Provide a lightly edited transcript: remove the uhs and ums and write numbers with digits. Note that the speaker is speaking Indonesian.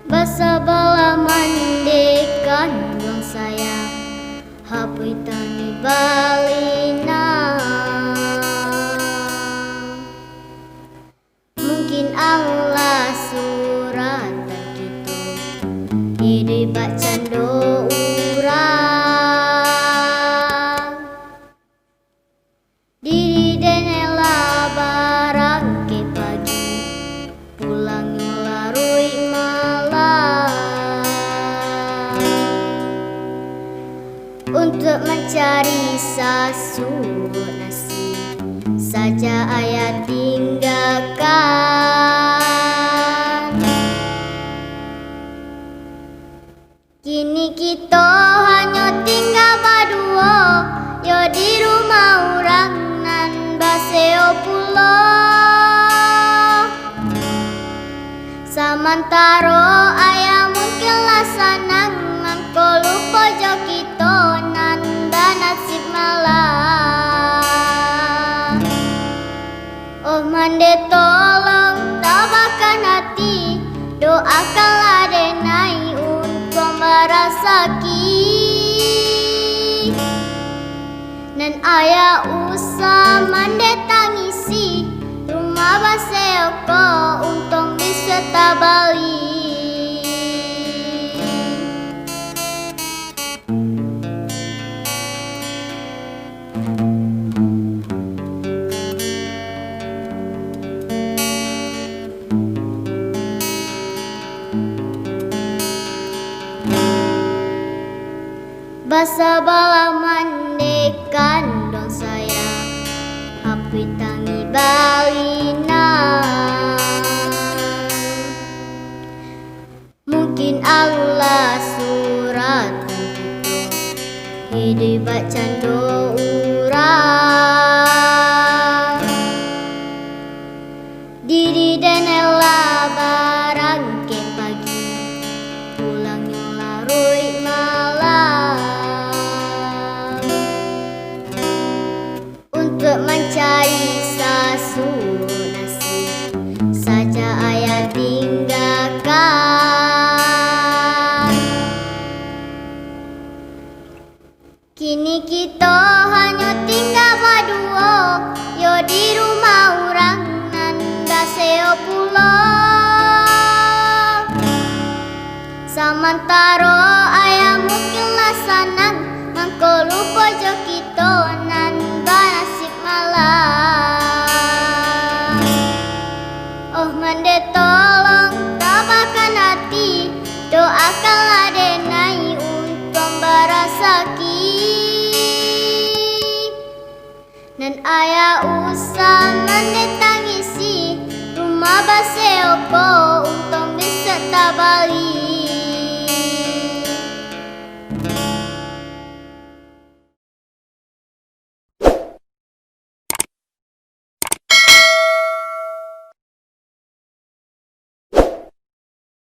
Basa bala mandekan buang sayang hapui tani balina. Mungkin Allah surat gitu diri bacando urang diri denela barang ke pagi pulang larui untuk mencari sasu nasi saja ayah tinggalkan. Kini kita hanya tinggal berdua, yo di rumah orang nan baseo pulau. Samantaro ayah mungkinlah sanang ngangko lupa jo kita nanda nasib malam. Oh mande tolong tabahkan hati, doakanlah denai untuk merasaki. Nan ayah usah mande tangisi rumah baseo ko untung bisa tabali. Basa bala mandekan dong sayang hapui tangi balina. Mungkin Allah surat gitu hidup bacando urang diri denela barang ke pagi pulangnya larui malam untuk mencari sasu nasi saja ayah tinggalkan. Kini kita hanya tinggal berdua, yo di rumah orang nan baseo pulau. Samantaro ayah mungkinlah sanang mangko lupa jo kita nan nasib malam. Oh mande tolong tabahkan hati, doakanlah denai untuk merasaki. Nan ayah usah mande tangisi rumah baseo ko untung bisa tabali.